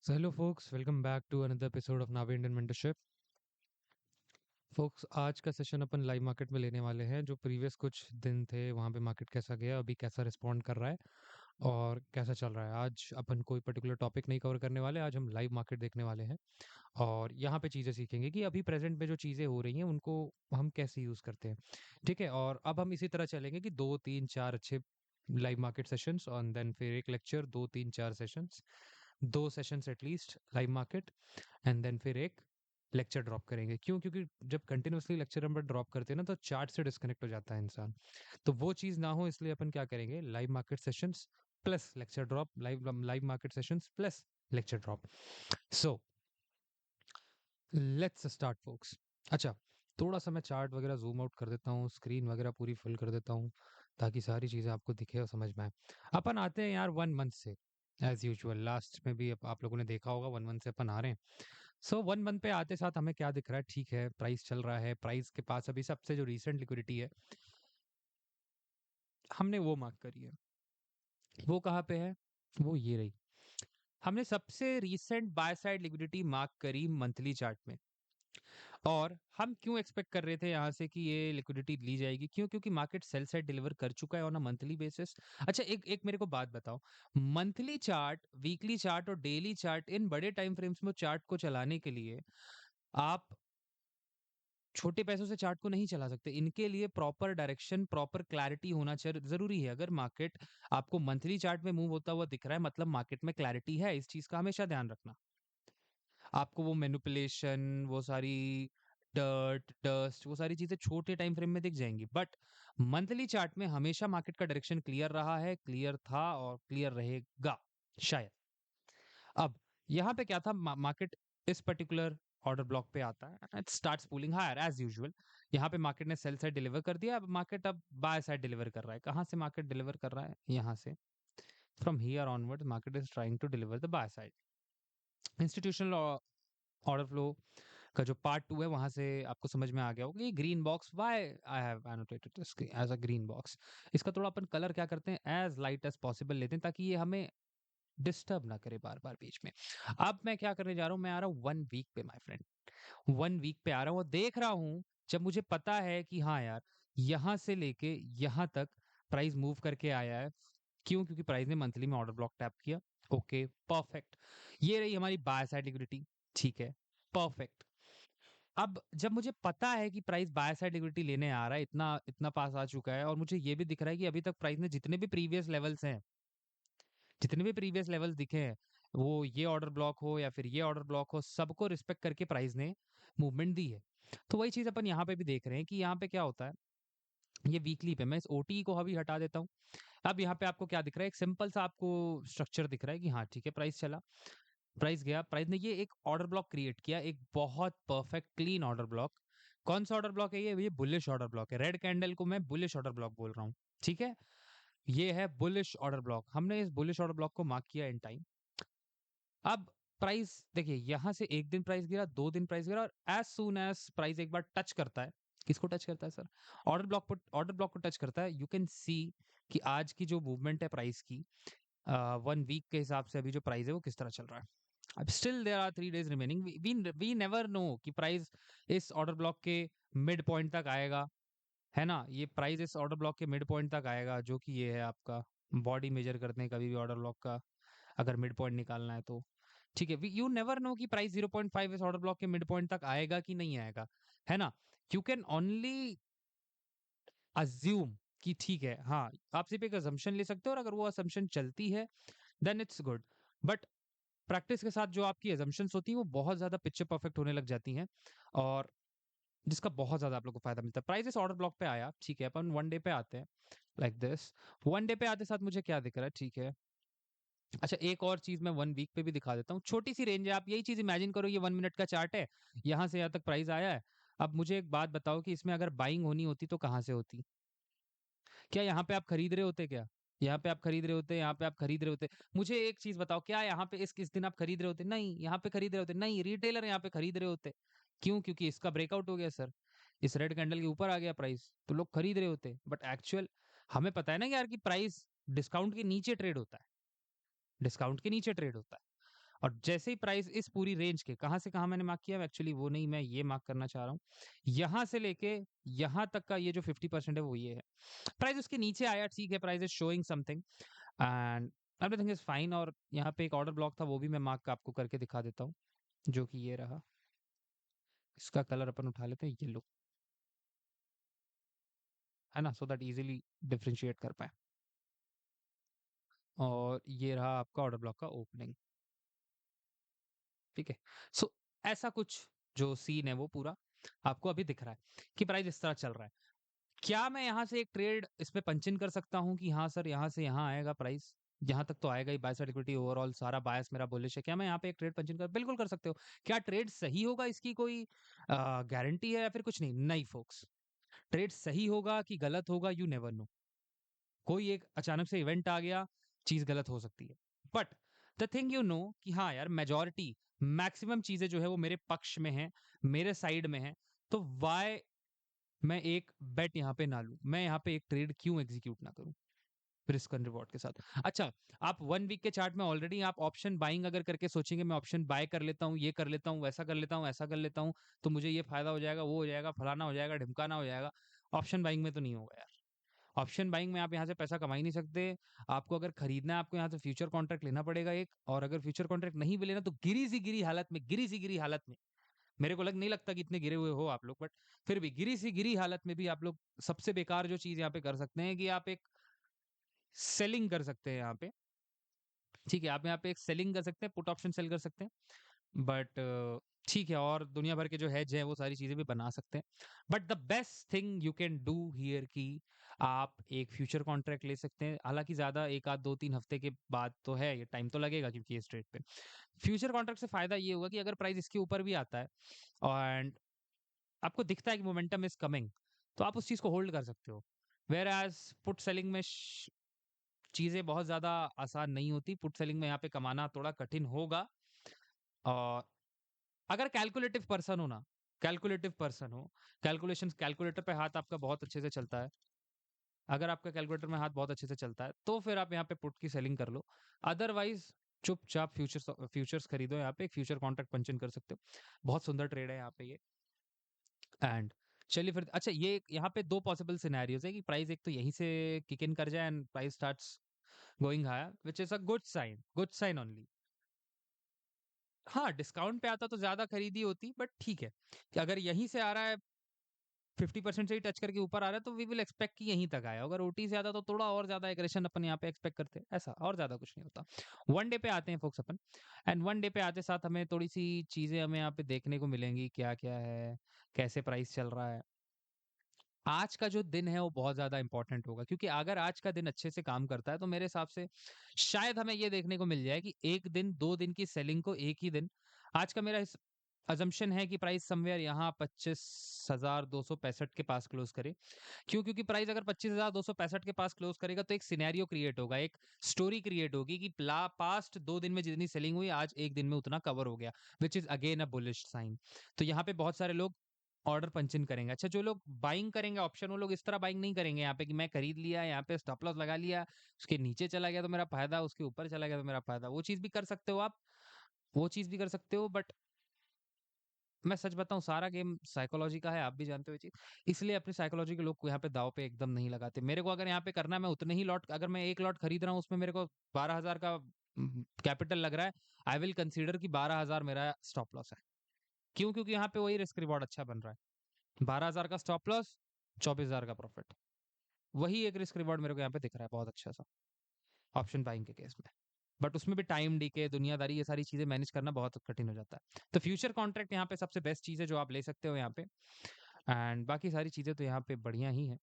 So hello folks, welcome back to another episode of Navi Indian Mentorship. folks, आज का session अपन live market में लेने वाले हैं। जो प्रीवियस कुछ दिन थे वहाँ पे मार्केट कैसा गया, अभी कैसा रिस्पॉन्ड कर रहा है और कैसा चल रहा है। आज अपन कोई पर्टिकुलर टॉपिक नहीं कवर करने वाले, आज हम लाइव मार्केट देखने वाले हैं और यहाँ पे चीज़ें सीखेंगे कि अभी प्रेजेंट में जो चीज़ें हो रही हैं उनको हम कैसे यूज़ करते हैं। ठीक है, और अब हम इसी तरह चलेंगे कि 2 3 4 अच्छे लाइव मार्केट सेशंस और देन फिर एक lecture, 2 3 4 sessions, 2 sessions at least live market, and then फिर एक लेक्चर ड्रॉप करेंगे। क्यों? क्योंकि जब कंटिन्यूअसली लेक्चर हम ड्रॉप करते हैं ना तो चार्ट से डिस्कनेक्ट हो जाता है इंसान। तो वो चीज़ ना हो इसलिए अपन क्या करेंगे, live market sessions plus lecture drop, live live market sessions plus lecture drop. So let's start folks. अच्छा, थोड़ा सा मैं चार्ट वगैरह जूम आउट कर देता हूँ, स्क्रीन वगैरह पूरी फुल कर देता हूँ ताकि सारी चीज़ें आपको दिखे और समझ में आए। अपन आते हैं यार 1 मंथ से, एज यूजुअल लास्ट में भी आप लोगों ने देखा होगा 1 मंथ से अपन आ रहे हैं। सो 1 मंथ पे आते साथ हमें क्या दिख रहा है? ठीक है, प्राइस चल रहा है, प्राइस के पास अभी सबसे जो रिसेंट लिक्विडिटी है हमने वो मार्क करी है। वो कहाँ पे है? वो ये रही। हमने सबसे recent by side liquidity mark करी मंथली चार्ट में। और हम क्यों एक्सपेक्ट कर रहे थे यहाँ से कि ये लिक्विडिटी ली जाएगी? क्यों? क्योंकि मार्केट सेल साइड डिलीवर कर चुका है ऑन अ मंथली बेसिस। अच्छा, एक एक मेरे को बात बताओ, मंथली चार्ट, वीकली चार्ट और डेली चार्ट, इन बड़े टाइम फ्रेम्स में चार्ट को चलाने के लिए आप छोटे पैसों से चार्ट को नहीं चला सकते। इनके लिए प्रॉपर डायरेक्शन, प्रॉपर क्लैरिटी होना जरूरी है। अगर मार्केट आपको मंथली चार्ट में मूव होता हुआ दिख रहा है, मतलब मार्केट में क्लैरिटी है। इस चीज का हमेशा ध्यान रखना। आपको वो मैनिपुलेशन, वो सारी डस्ट, वो सारी चीजें छोटे टाइम फ्रेम में दिख जाएंगी, बट मंथली चार्ट में हमेशा मार्केट का डायरेक्शन क्लियर रहा है, क्लियर था और क्लियर रहेगा शायद। अब यहाँ पे क्या था, मार्केट इस पर्टिकुलर ऑर्डर ब्लॉक पे आता है, it starts pulling higher as usual. यहाँ पे मार्केट ने सेल साइड डिलीवर कर दिया, अब मार्केट अब बाय साइड डिलीवर कर रहा है। कहाँ से मार्केट डिलीवर कर रहा है? यहाँ से। From here onward market is trying to deliver the buy side. Institutional order flow का जो पार्ट 2 है वहां से आपको समझ में आ गया होगा। ये green box, why I have annotated this as a green box. इसका थोड़ा अपन कलर क्या करते हैं, एज लाइट एज पॉसिबल लेते हैं ताकि ये हमें डिस्टर्ब ना करे बार बार बीच में। अब मैं क्या करने जा रहा हूँ, मैं आ रहा हूँ 1 वीक पे माय फ्रेंड। 1 वीक पे आ रहा हूँ और देख रहा हूँ, जब मुझे पता है कि हाँ यार, यहाँ से लेके यहाँ तक प्राइस मूव करके आया है। क्यों? क्योंकि प्राइस ने मंथली में ऑर्डर ब्लॉक टैप किया। Okay, perfect. ये रही हमारी बाय साइड लिक्विडिटी। ठीक है, परफेक्ट। अब जब मुझे पता है कि प्राइस बाय साइड लिक्विडिटी लेने आ रहा है, इतना इतना पास आ चुका है, और मुझे ये भी दिख रहा है कि अभी तक प्राइस ने जितने भी प्रीवियस लेवल्स हैं, जितने भी प्रीवियस लेवल्स दिखे हैं, वो ये ऑर्डर ब्लॉक हो या फिर ये ऑर्डर ब्लॉक हो, सबको रिस्पेक्ट करके प्राइस ने मूवमेंट दी है। तो वही चीज अपन यहाँ पे भी देख रहे हैं कि यहाँ पे क्या होता है। ये वीकली पे मैं इस ओटी को अभी हटा देता हूँ। अब यहाँ पे आपको क्या दिख रहा है? एक सिंपल सा आपको स्ट्रक्चर दिख रहा है कि हाँ ठीक है, प्राइस चला, प्राइस गया, प्राइस ने ये एक ऑर्डर ब्लॉक क्रिएट किया, एक बहुत परफेक्ट क्लीन ऑर्डर ब्लॉक। कौन सा ऑर्डर ब्लॉक है ये बुलिश ऑर्डर ब्लॉक है। रेड कैंडल को मैं बुलिश ऑर्डर ब्लॉक बोल रहा हूँ। ठीक है, ये है बुलिश ऑर्डर ब्लॉक। हमने इस बुलिश ऑर्डर ब्लॉक को मार्क किया इन टाइम। अब प्राइस देखिए, यहां से एक दिन प्राइस गिरा, 2 दिन प्राइस गिरा, और एज सून एज प्राइस एक बार टच करता है, किसको टच करता है सर? ऑर्डर ब्लॉक को टच करता है। यू कैन सी कि आज की जो मूवमेंट है प्राइस की, 1 वीक के हिसाब से अभी जो प्राइस है वो किस तरह चल रहा है। अब still there are 3 days remaining. We never know कि प्राइस इस ऑर्डर ब्लॉक के मिड पॉइंट तक आएगा, है ना? ये प्राइस इस ऑर्डर ब्लॉक के मिड पॉइंट तक आएगा, जो कि ये है आपका बॉडी मेजर करते हैं कभी भी ऑर्डर ब्लॉक का, अगर मिड पॉइंट निकालना है तो। ठीक है, यू नेवर नो कि प्राइस 0.5 इस ऑर्डर ब्लॉक के मिड पॉइंट तक आएगा कि नहीं आएगा, है ना? यू कैन ओनली अज्यूम कि ठीक है, हाँ, आप सिर्फ एक अजम्पशन ले सकते हो, और अगर वो अजम्पशन चलती है then it's good. But practice के साथ जो आपकी अजम्पशंस होती हैं वो बहुत ज्यादा पिक्चर परफेक्ट होने लग जाती हैं, और जिसका बहुत ज्यादा आप लोग को फायदा मिलता है। प्राइस इस ऑर्डर ब्लॉक पे आया, ठीक है, अपन 1 डे पे आते हैं, लाइक दिस। 1 डे पे आते साथ मुझे क्या दिख रहा है? ठीक है, अच्छा, एक और चीज मैं 1 वीक पे भी दिखा देता हूँ। छोटी सी रेंज है, आप यही चीज इमेजिन करो, ये 1 मिनट का चार्ट है, यहाँ से यहाँ तक प्राइस आया है। अब मुझे एक बात बताओ कि इसमें अगर बाइंग होनी होती तो कहाँ से होती? क्या यहाँ पे आप खरीद रहे होते? क्या यहाँ पे आप खरीद रहे होते? यहाँ पे आप खरीद रहे होते? मुझे एक चीज बताओ, क्या यहाँ पे इस किस दिन आप खरीद रहे होते? नहीं, यहाँ पे खरीद रहे होते? नहीं, रिटेलर यहाँ पे खरीद रहे होते। क्यों? क्योंकि इसका ब्रेकआउट हो गया सर, इस रेड कैंडल के ऊपर आ गया प्राइस, तो लोग खरीद रहे होते। बट एक्चुअल हमें पता है ना कि यार, कि प्राइस डिस्काउंट के नीचे ट्रेड होता है, डिस्काउंट के नीचे ट्रेड होता है। और जैसे ही प्राइस इस पूरी रेंज के कहाँ से कहाँ मैंने मार्क किया एक्चुअली वो नहीं, मैं ये मार्क करना चाह रहा हूँ। यहाँ से लेके यहाँ तक का ये जो 50% है वो ये है। प्राइस उसके नीचे आया, ठीक है, price is showing something and everything is fine. और यहाँ पे एक ऑर्डर ब्लॉक था, वो भी मैं मार्क आपको करके दिखा देता हूँ, जो कि ये रहा। इसका कलर अपन उठा लेते हैं येलो, है ना, सो दैट इजीली डिफरेंशिएट कर पाए। और ये रहा आपका ऑर्डर ब्लॉक का ओपनिंग, ठीक है। सो ऐसा कुछ जो सीन है वो पूरा आपको अभी दिख रहा है कि प्राइस इस तरह चल रहा है। क्या मैं यहाँ से एक ट्रेड इसमें पंच इन कर सकता हूँ कि हाँ सर यहाँ से यहाँ आएगा प्राइस, यहाँ तक तो आएगा ही, बाय साइड इक्विटी ओवरऑल सारा बायस मेरा बुलिश है, क्या मैं यहाँ पे एक ट्रेड पंच इन कर, बिल्कुल कर सकते हो। क्या ट्रेड सही होगा इसकी कोई गारंटी है या फिर कुछ नहीं, नहीं फोक्स। ट्रेड सही होगा कि गलत होगा, यू नेवर नो। कोई एक अचानक से इवेंट आ गया, चीज गलत हो सकती है। But the thing you know कि हाँ यार, मेजोरिटी मैक्सिमम चीजें जो है वो मेरे पक्ष में है, मेरे साइड में है। तो वाई मैं एक बेट यहाँ पे ना लूं, मैं यहाँ पे एक ट्रेड क्यों एग्जीक्यूट ना करूं रिस्क एंड रिवॉर्ड के साथ। अच्छा, आप 1 वीक के चार्ट में ऑलरेडी आप ऑप्शन बाइंग अगर करके सोचेंगे मैं ऑप्शन बाय कर लेता हूँ, ये कर लेता हूँ, वैसा कर लेता हूँ, ऐसा कर लेता हूँ, तो मुझे ये फायदा हो जाएगा, वो हो जाएगा, फलाना हो जाएगा, ढिमकाना हो जाएगा। ऑप्शन बाइंग में तो नहीं होगा यार। ऑप्शन बाइंग में आप यहाँ से पैसा कमा ही नहीं सकते। आपको अगर खरीदना है, आपको यहाँ से फ्यूचर कॉन्ट्रैक्ट लेना पड़ेगा एक, और अगर फ्यूचर कॉन्ट्रैक्ट नहीं भी लेना तो गिरी सी गिरी हालत में, गिरी सी गिरी हालत में, मेरे को नहीं लगता कि इतने गिरे हुए हो आप लोग, बट फिर भी गिरी सी गिरी हालत में भी आप लोग सबसे बेकार जो चीज यहाँ पे कर सकते हैं कि आप एक सेलिंग कर सकते हैं यहाँ पे। ठीक है, आप यहाँ पे एक सेलिंग कर सकते हैं, पुट ऑप्शन सेल कर सकते हैं, बट ठीक है, और दुनिया भर के जो हेज है वो सारी चीजें भी बना सकते हैं। But the best thing you can do here की आप एक फ्यूचर कॉन्ट्रैक्ट ले सकते हैं। हालांकि ज्यादा एक आध 2-3 हफ्ते के बाद तो है, ये टाइम तो लगेगा क्योंकि इस ट्रेड पे फ्यूचर कॉन्ट्रैक्ट से फायदा ये होगा कि अगर प्राइस इसके ऊपर भी आता है एंड आपको दिखता है कि मोमेंटम इज कमिंग, तो आप उस चीज को होल्ड कर सकते हो। वेयर एज पुट सेलिंग में चीजें बहुत ज्यादा आसान नहीं होती, पुट सेलिंग में यहाँ पे कमाना थोड़ा कठिन होगा। और अगर कैलकुलेटिव पर्सन हो ना, कैलकुलेटिव पर्सन हो, कैलकुलेशन कैलकुलेटर पे हाथ आपका बहुत अच्छे से चलता है, अगर आपका कैलकुलेटर में हाथ बहुत अच्छे से चलता है तो फिर आप यहाँ पे पुट की सेलिंग कर लो। अदरवाइज चुपचाप फ्यूचर्स फ्यूचर्स खरीदो, यहाँ पे एक फ्यूचर कॉन्ट्रैक्ट पंचन कर सकते हो। बहुत सुंदर ट्रेड है यहाँ पे ये। एंड चलिए फिर, अच्छा ये यहाँ पे दो पॉसिबल सिनेरियोज है कि प्राइस एक तो यहीं से किक इन कर जाए and price starts going higher, which is a good sign only. हाँ, डिस्काउंट पे आता तो ज्यादा खरीदी होती, बट ठीक है कि अगर यहीं से आ रहा है 50% से ही टच करके ऊपर आ रहा है तो वी विल एक्सपेक्ट कि यहीं तक आया। अगर ओटी से आता तो थोड़ा और ज्यादा एग्रेशन अपन यहाँ पे एक्सपेक्ट करते हैं, ऐसा और ज्यादा कुछ नहीं होता। 1 डे पे आते हैं फोक्स अपन, एंड 1 डे पे आते साथ हमें थोड़ी सी चीजें हमें यहाँ पे देखने को मिलेंगी, क्या क्या है, कैसे प्राइस चल रहा है। आज का जो दिन है वो बहुत ज्यादा इंपॉर्टेंट होगा, क्योंकि अगर आज का दिन अच्छे से काम करता है तो मेरे हिसाब से शायद हमें ये देखने को मिल जाए कि एक दिन 2 दिन की सेलिंग को एक ही दिन। आज का मेरा अजम्पशन है कि प्राइस समवेयर यहाँ 25,265 के पास क्लोज करे। क्यों? क्योंकि प्राइस अगर 25,265 के पास क्लोज करेगा तो एक सिनेरियो क्रिएट होगा, एक स्टोरी क्रिएट होगी कि पास्ट 2 दिन में जितनी सेलिंग हुई आज एक दिन में उतना कवर हो गया, which is again a bullish sign. तो यहाँ पे बहुत सारे लोग ऑर्डर पंचिन करेंगे। अच्छा, जो लोग बाइंग करेंगे ऑप्शन, वो लोग इस तरह बाइंग नहीं करेंगे यहाँ पे कि मैं खरीद लिया, यहाँ पे स्टॉप लॉस लगा लिया, उसके नीचे चला गया तो मेरा फायदा, उसके ऊपर चला गया तो मेरा फायदा। वो चीज भी कर सकते हो आप, वो चीज भी कर सकते हो, बट मैं सच बताऊं सारा गेम साइकोलॉजी का है, आप भी जानते हो ये चीज। इसलिए अपनी साइकोलॉजी के लोग को यहाँ पे दाव पे एकदम नहीं लगाते। मेरे को अगर यहाँ पे करना है, मैं उतने ही लॉट, अगर मैं एक लॉट खरीद रहा हूँ उसमें मेरे को 12,000 का कैपिटल लग रहा है, आई विल कंसीडर कि 12,000 मेरा स्टॉप लॉस है। क्यों? क्योंकि यहाँ पे वही रिस्क रिवॉर्ड अच्छा बन रहा है, 12,000 का स्टॉप लॉस, 24,000 का प्रॉफिट। वही एक रिस्क रिवॉर्ड मेरे को यहाँ पे दिख रहा है बहुत अच्छा सा ऑप्शन बाइंग के केस में। बट उसमें भी टाइम डीके, दुनियादारी, ये सारी चीजें मैनेज करना बहुत कठिन हो जाता है। तो फ्यूचर कॉन्ट्रैक्ट यहाँ पे सबसे बेस्ट चीज है जो आप ले सकते हो यहाँ पे। एंड बाकी सारी चीजें तो यहाँ पे बढ़िया ही है।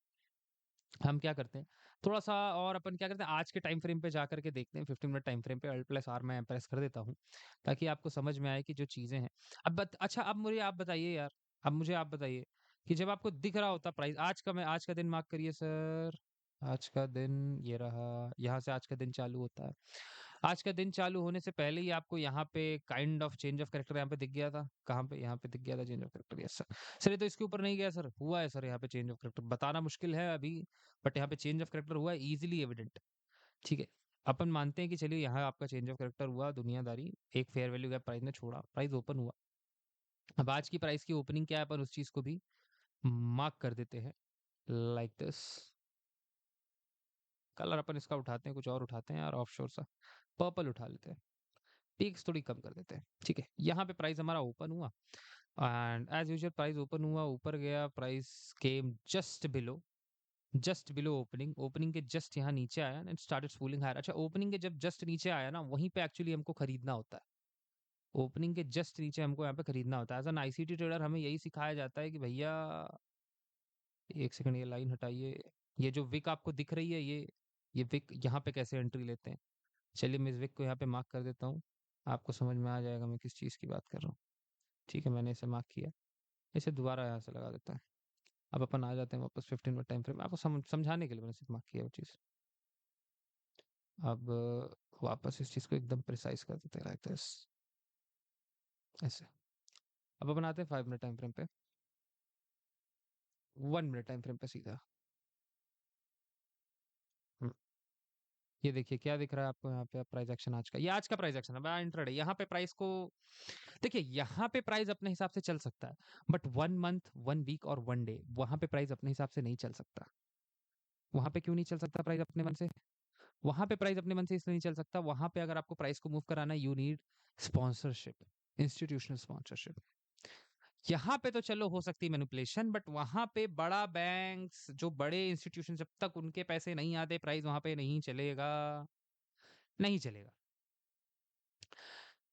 हम क्या करते हैं, थोड़ा सा और अपन क्या करते हैं, आज के टाइम फ्रेम पे जा करके देखते हैं, 15 मिनट टाइम फ्रेम पे Alt+R मैं प्रेस कर देता हूँ ताकि आपको समझ में आए कि जो चीजें हैं। अच्छा, अब मुझे आप बताइए यार, अब मुझे आप बताइए कि जब आपको दिख रहा होता प्राइस, आज का दिन मार्क करिए सर। आज का दिन ये रहा, यहाँ से आज का दिन चालू होता है। आज का दिन चालू होने से पहले ही आपको यहाँ पे kind of change of character यहाँ पे दिख गया था। कहाँ पे? यहाँ पे दिख गया था change of character, yes sir. Sir ये तो इसके ऊपर नहीं गया सर, हुआ है सर यहाँ पे चेंज ऑफ कैरेक्टर, बताना मुश्किल है अभी, बट यहाँ पे चेंज ऑफ कैरेक्टर हुआ है, इजीली एविडेंट। ठीक है, अपन मानते हैं कि चलिए यहाँ आपका चेंज ऑफ कैरेक्टर हुआ, दुनियादारी, एक फेयर वैल्यू गैप प्राइस ने छोड़ा, प्राइस ओपन हुआ। अब आज की प्राइस की ओपनिंग क्या है, अपन उस चीज को भी मार्क कर देते हैं लाइक दिस। कलर अपन इसका उठाते हैं, कुछ और उठाते हैं यार, ऑफशोर सा पर्पल उठा लेते हैं, पीक्स थोड़ी कम कर देते हैं। ठीक है, यहाँ पे प्राइस हमारा ओपन हुआ and as usual price open हुआ, ऊपर गया, price came just below opening, opening के जस्ट यहाँ नीचे आया एंड स्टार्टेड फूलिंग हायर। अच्छा, ओपनिंग के जब जस्ट नीचे आया ना, वहीं पे एक्चुअली हमको खरीदना होता है। ओपनिंग के जस्ट नीचे हमको यहाँ पे खरीदना होता है। एज एन आईसीटी ट्रेडर हमें यही सिखाया जाता है कि भैया एक सेकंड, ये लाइन हटाइए, ये जो विक आपको दिख रही है, ये विक यहाँ पे कैसे एंट्री लेते हैं। चलिए मैं इस विक को यहाँ पे मार्क कर देता हूँ, आपको समझ में आ जाएगा मैं किस चीज़ की बात कर रहा हूँ। ठीक है, मैंने इसे मार्क किया, इसे दोबारा यहाँ से लगा देता है। अब अपन आ जाते हैं वापस 15 मिनट टाइम फ्रेम, आपको समझाने के लिए मैंने सिर्फ मार्क किया वो चीज़। अब वापस इस चीज़ को एकदम प्रिसाइज कर देते हैं लाइक दिस, ऐसे। अब अपन आते हैं 5 मिनट टाइम फ्रेम पे, 1 मिनट टाइम फ्रेम पे सीधा। हम्म, ये देखिए क्या दिख रहा है आपको यहाँ पे प्राइस एक्शन आज का, ये आज का प्राइस एक्शन है इंट्राडे। यहाँ पे प्राइस को देखिए, यहाँ पे प्राइस अपने हिसाब से चल सकता है, बट 1 मंथ, 1 वीक और 1 डे वहां पे प्राइस अपने हिसाब से नहीं चल सकता। वहां पे क्यों नहीं चल सकता प्राइस अपने मन से? वहां पे प्राइस अपने मन से इसलिए नहीं चल सकता, वहां पे अगर आपको प्राइस को मूव कराना है, you need sponsorship, institutional sponsorship. यहाँ पे तो चलो हो सकती है मैनिपुलेशन, बट वहां पे बड़ा बैंक्स, जो बड़े इंस्टीट्यूशन, जब तक उनके पैसे नहीं आते प्राइस वहां पे नहीं चलेगा, नहीं चलेगा।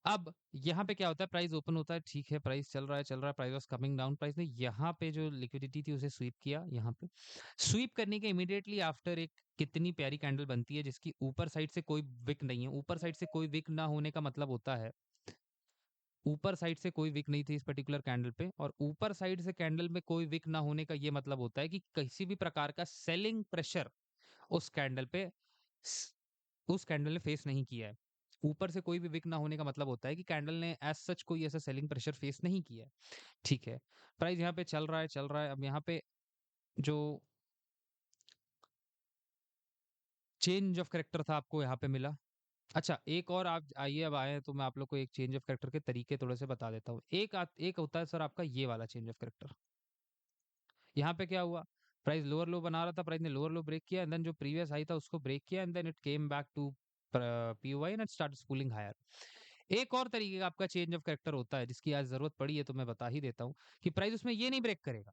अब यहाँ पे क्या होता है, प्राइस ओपन होता है, ठीक है, प्राइस चल रहा है, price was coming down, price ने यहाँ पे जो लिक्विडिटी थी उसे स्वीप किया। यहाँ पे स्वीप करने के इमीडिएटली आफ्टर एक कितनी प्यारी कैंडल बनती है जिसकी ऊपर साइड से कोई विक नहीं है। ऊपर साइड से कोई विक ना होने का मतलब होता है, ऊपर साइड से कोई विक नहीं थी इस पर्टिकुलर कैंडल पे, और ऊपर साइड से कैंडल में कोई विक ना होने का ये मतलब होता है कि किसी भी प्रकार का सेलिंग प्रेशर उस कैंडल पे उस कैंडल ने फेस नहीं किया है। ऊपर से कोई भी विक ना होने का मतलब होता है कि कैंडल ने एज सच कोई ऐसा सेलिंग प्रेशर फेस नहीं किया है। ठीक है, प्राइस यहाँ पे चल रहा है। अब यहाँ पे जो चेंज ऑफ करेक्टर था आपको यहाँ पे मिला। अच्छा, एक और आप आइए, अब आए हैं तो मैं आप लोग को एक चेंज ऑफ करेक्टर के तरीके थोड़े से बता देता हूँ। एक होता है सर आपका ये वाला चेंज ऑफ करेक्टर। यहाँ पे क्या हुआ, प्राइस लोअर लो बना रहा था, प्राइस ने लोअर लो ब्रेक किया एंड देन जो प्रीवियस हाई था उसको ब्रेक किया and then it came back to POI and start spooling higher. एक और तरीके का आपका चेंज ऑफ कैरेक्टर होता है जिसकी आज जरूरत पड़ी है तो मैं बता ही देता हूँ, कि प्राइस उसमें ये नहीं ब्रेक करेगा,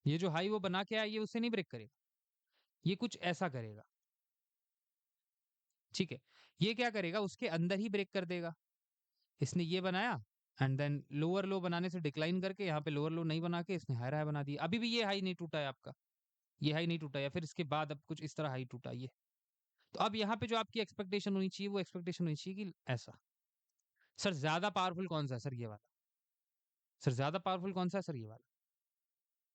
ये जो हाई वो बना के आया ये उससे नहीं ब्रेक करेगा, ये कुछ ऐसा करेगा। ठीक है, ये क्या करेगा, उसके अंदर ही ब्रेक कर देगा। इसने ये बनाया एंड देन लोअर लो बनाने से डिक्लाइन करके यहाँ पे लोअर लो नहीं बना के इसने हायर हाई बना दिया। अभी भी ये हाई नहीं टूटा है आपका, ये हाई नहीं टूटा, या फिर इसके बाद अब कुछ इस तरह हाई टूटा ये। तो अब यहाँ पे जो आपकी एक्सपेक्टेशन होनी चाहिए, वो एक्सपेक्टेशन होनी चाहिए कि ऐसा। सर ज्यादा पावरफुल कौन सा है सर, ये वाला। सर ज्यादा पावरफुल कौन सा है सर, ये वाला।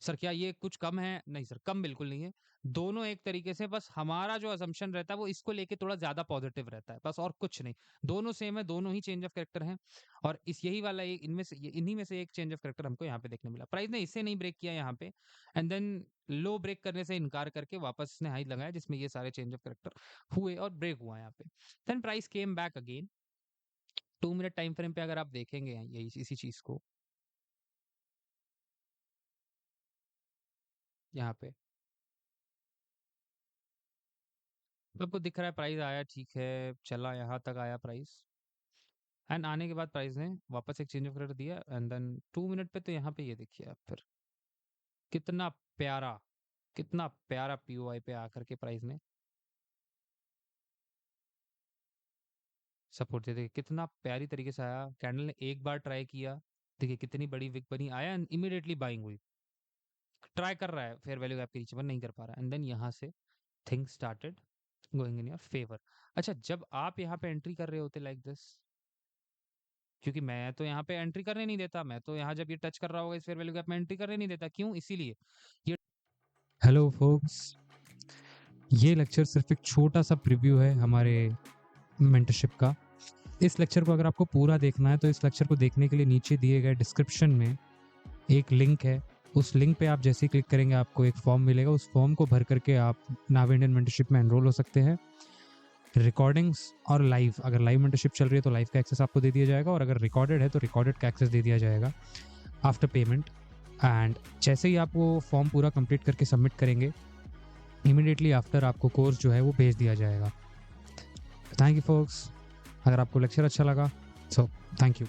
सर क्या ये कुछ कम है? नहीं सर, कम बिल्कुल नहीं है, दोनों एक तरीके से, बस हमारा जो असम्पशन रहता है वो इसको लेके थोड़ा ज्यादा पॉजिटिव रहता है, बस और कुछ नहीं। दोनों सेम है, दोनों ही चेंज ऑफ कैरेक्टर हैं, और इस यही वाला एक इनमें से इन्हीं में से एक चेंज ऑफ कैरेक्टर हमको यहाँ पे देखने मिला। प्राइस ने इसे नहीं ब्रेक किया यहाँ पे एंड देन लो ब्रेक करने से इनकार करके वापस इसने हाई लगाया जिसमें ये सारे चेंज ऑफ कैरेक्टर हुए और ब्रेक हुआ यहाँ पे। Then price came back again 2 minute time frame पे, अगर आप देखेंगे यही इसी चीज को यहाँ पे तो आपको दिख रहा है, प्राइस आया, ठीक है, चला यहाँ तक आया प्राइस, एंड आने के बाद प्राइस ने वापस एक चेंज ऑफ कलर दिया एंड देन 2 मिनट पे तो यहाँ पे ये देखिए आप फिर कितना प्यारा, कितना प्यारा पीओआई पे आकर के प्राइस ने सपोर्ट दे, देखिए कितना प्यारी तरीके से आया। कैंडल ने एक बार ट्राई किया, देखिए कितनी बड़ी विक बनी, आया एंड इमीडिएटली बाइंग हुई। ट्राई कर रहा है फेयर वैल्यू गैप के नीचे पर नहीं कर पा रहा, एंड देन यहाँ से things started going in your favour. अच्छा, जब आप यहाँ पे एंट्री कर रहे होते लाइक दिस, क्योंकि मैं तो यहाँ पे एंट्री करने नहीं देता, मैं तो यहाँ जब ये टच कर रहा होगा इस फेयर वैल्यू गैप में एंट्री करने नहीं देता, क्यों? इसीलिए ये। हेलो फोक्स, ये लेक्चर सिर्फ एक छोटा सा प्रीव्यू है हमारे मेंटरशिप का। इस लेक्चर को अगर आपको पूरा देखना है तो इस लेक्चर को देखने के लिए नीचे दिए गए डिस्क्रिप्शन में एक लिंक है, उस लिंक पे आप जैसे ही क्लिक करेंगे आपको एक फॉर्म मिलेगा, उस फॉर्म को भर करके आप नावी इंडियन मेंटरशिप में एनरोल हो सकते हैं। रिकॉर्डिंग्स और लाइव, अगर लाइव मेंटरशिप चल रही है तो लाइव का एक्सेस आपको दे दिया जाएगा, और अगर रिकॉर्डेड है तो रिकॉर्डेड का एक्सेस दे दिया जाएगा आफ्टर पेमेंट। एंड जैसे ही आप वो फॉर्म पूरा कंप्लीट करके सबमिट करेंगे, इमीडिएटली आफ्टर आपको कोर्स जो है वो भेज दिया जाएगा। Thank you focus. अगर आपको लेक्चर अच्छा लगा, सो थैंक यू।